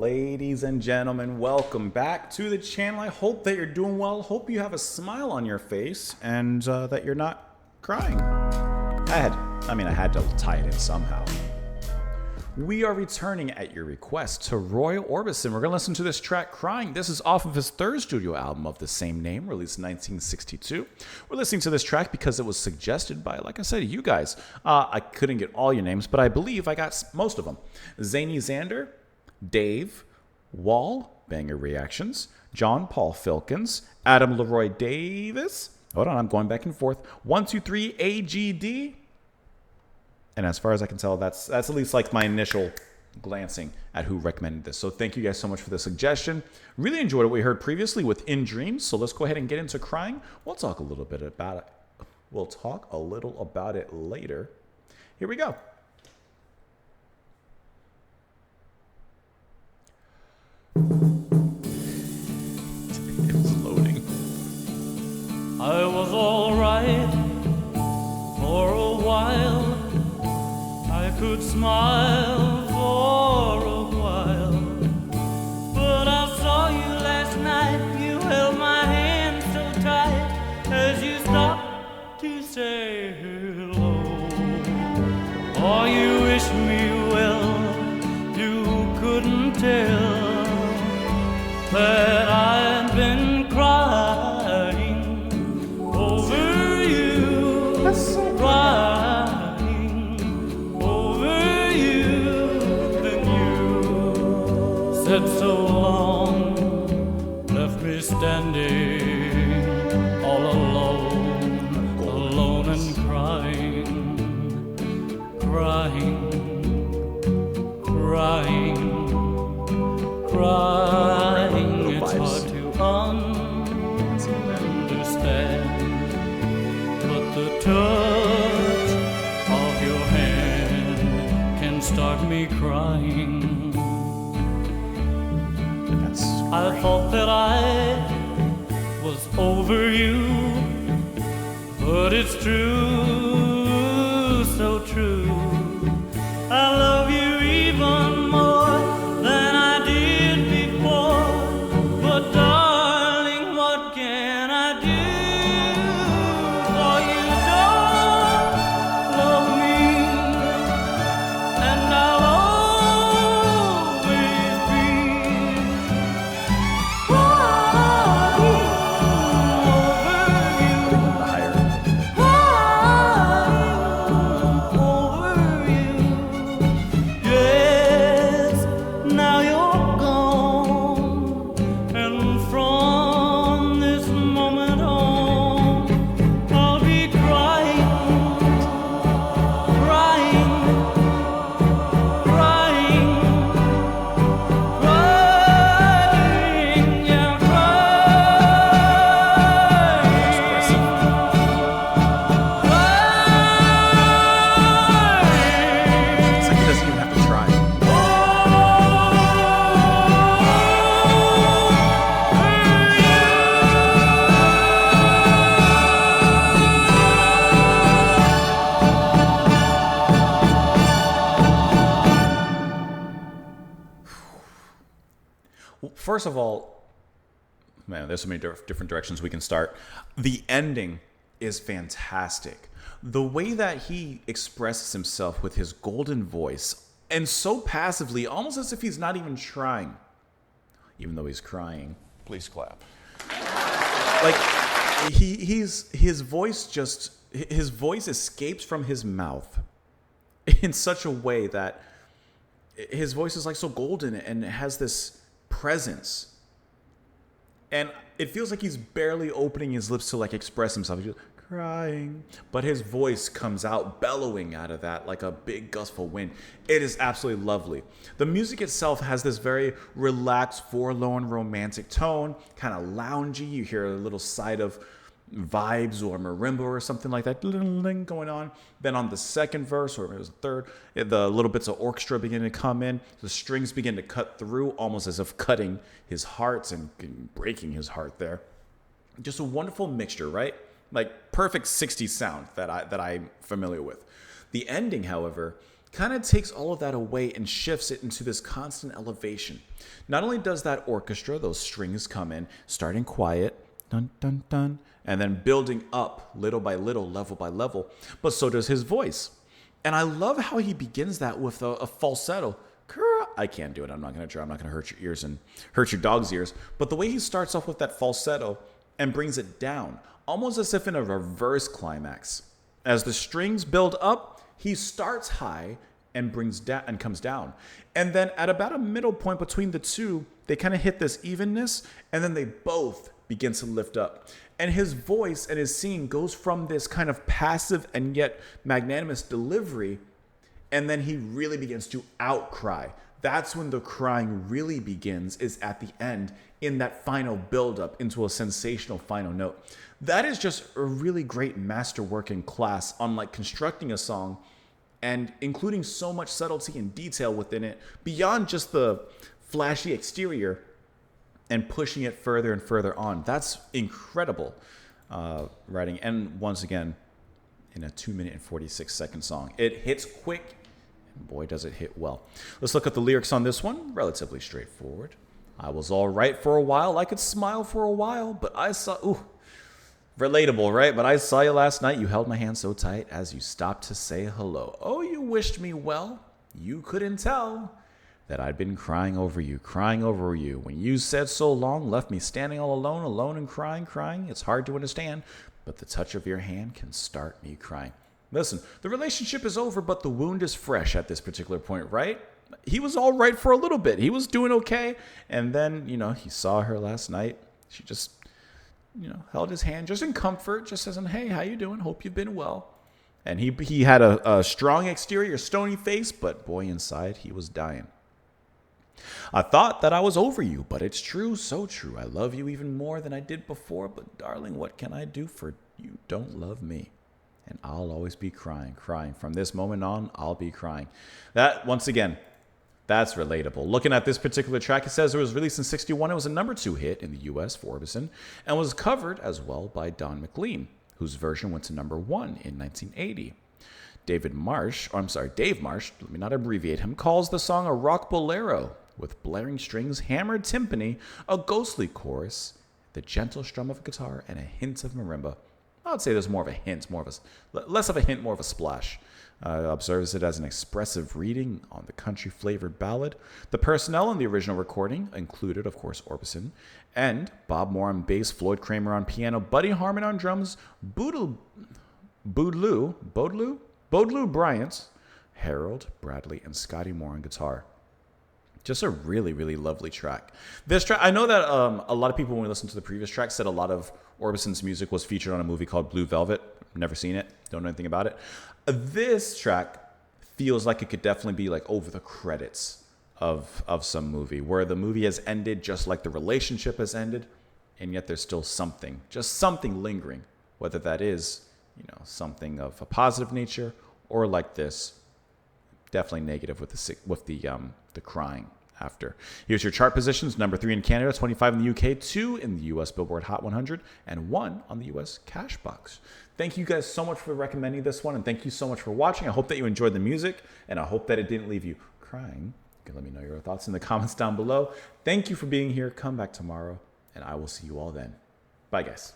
Ladies and gentlemen, welcome back to the channel. I hope that you're doing well. Hope you have a smile on your face and that you're not crying. I had to tie it in somehow. We are returning at your request to Roy Orbison. We're going to listen to this track, Crying. This is off of his third studio album of the same name, released in 1962. We're listening to this track because it was suggested by, like I said, you guys. I couldn't get all your names, but I believe I got most of them. Zany Xander, Dave, Wall, Banger Reactions, John Paul Filkins, Adam Leroy Davis. Hold on, I'm going back and forth. 123 AGD. And as far as I can tell, that's at least like my initial glancing at who recommended this. So thank you guys so much for the suggestion. Really enjoyed what we heard previously with In Dreams. So let's go ahead and get into Crying. We'll talk a little bit about it. We'll talk a little about it later. Here we go. It's loading. I was all right for a while. I could smile for a while, but I saw you last night. You held my hand so tight as you stopped to say hello. Oh, you wish me well. You couldn't tell that I've been crying over you, crying over you. Then you said so long, left me standing all alone and crying, crying, crying, crying. It's hard to understand, but the touch of your hand can start me crying. I thought that I was over you, but it's true, so true. I love you even more than I did before. But darling, what can I do? For you don't love me, and I'll always be crying over you, yes, now you're gone. And from this moment on, I'll be crying, crying, crying, crying, yeah, It's like he doesn't even have to try. Well, first of all, man, there's so many different directions we can start. The ending is fantastic. The way that he expresses himself with his golden voice, and so passively, almost as if he's not even trying, even though he's crying. Please clap. Like his voice escapes from his mouth in such a way that his voice is like so golden and it has this presence. And it feels like he's barely opening his lips to like express himself. He's just crying, but his voice comes out bellowing out of that like a big gustful wind. It is absolutely lovely. The music itself has this very relaxed, forlorn, romantic tone, kind of loungy. You hear a little side of vibes or marimba or something like that going on. Then on the second verse, or maybe it was the third, the little bits of orchestra begin to come in. The strings begin to cut through, almost as if cutting his heart and breaking his heart there. Just a wonderful mixture, right? Like perfect 60s sound that I'm familiar with. The ending, however, kind of takes all of that away and shifts it into this constant elevation. Not only does that orchestra, those strings come in, starting quiet, dun dun dun, and then building up little by little, level by level, but so does his voice. And I love how he begins that with a falsetto. I can't do it. I'm not going to try. I'm not going to hurt your ears and hurt your dog's ears. But the way he starts off with that falsetto and brings it down, almost as if in a reverse climax. As the strings build up, he starts high and brings down and comes down. And then at about a middle point between the two, they kind of hit this evenness, and then they both begin to lift up. And his voice and his singing goes from this kind of passive and yet magnanimous delivery, and then he really begins to outcry. That's when the crying really begins, is at the end, in that final buildup into a sensational final note. That is just a really great masterwork in class on like constructing a song and including so much subtlety and detail within it beyond just the flashy exterior and pushing it further and further on. That's incredible writing. And once again, in a 2-minute and 46-second song, it hits quick. Boy, does it hit well. Let's look at the lyrics on this one. Relatively straightforward. I was all right for a while. I could smile for a while, but I saw... Ooh, relatable, right? But I saw you last night. You held my hand so tight as you stopped to say hello. Oh, you wished me well. You couldn't tell that I'd been crying over you. When you said so long, left me standing all alone, alone and crying. It's hard to understand, but the touch of your hand can start me crying. Listen, the relationship is over, but the wound is fresh at this particular point, right? He was all right for a little bit. He was doing okay. And then, he saw her last night. She just, held his hand just in comfort, just as in, hey, how you doing? Hope you've been well. And he had a strong exterior, stony face, but boy, inside, he was dying. I thought that I was over you, but it's true, so true. I love you even more than I did before, but darling, what can I do for you don't love me? And I'll always be crying. From this moment on, I'll be crying. That, once again, that's relatable. Looking at this particular track, it says it was released in 1961. It was a number 2 hit in the U.S. for Orbison and was covered as well by Don McLean, whose version went to number 1 in 1980. Dave Marsh, let me not abbreviate him, calls the song a rock bolero with blaring strings, hammered timpani, a ghostly chorus, the gentle strum of a guitar, and a hint of marimba. I would say there's more of a hint, less of a hint, more of a splash. Observes it as an expressive reading on the country-flavored ballad. The personnel in the original recording included, of course, Orbison, and Bob Moore on bass, Floyd Kramer on piano, Buddy Harmon on drums, Boudlou Bryant, Harold Bradley, and Scotty Moore on guitar. Just a really, really lovely track. This track, I know that a lot of people, when we listened to the previous track, said a lot of Orbison's music was featured on a movie called Blue Velvet. Never seen it. Don't know anything about it. This track feels like it could definitely be like over the credits of some movie, where the movie has ended just like the relationship has ended, and yet there's still something lingering, whether that is, something of a positive nature or like this, definitely negative with the crying after. Here's your chart positions. Number 3 in Canada, 25 in the UK, 2 in the US Billboard Hot 100, and 1 on the US Cashbox. Thank you guys so much for recommending this one, and thank you so much for watching. I hope that you enjoyed the music, and I hope that it didn't leave you crying. You can let me know your thoughts in the comments down below. Thank you for being here. Come back tomorrow, and I will see you all then. Bye, guys.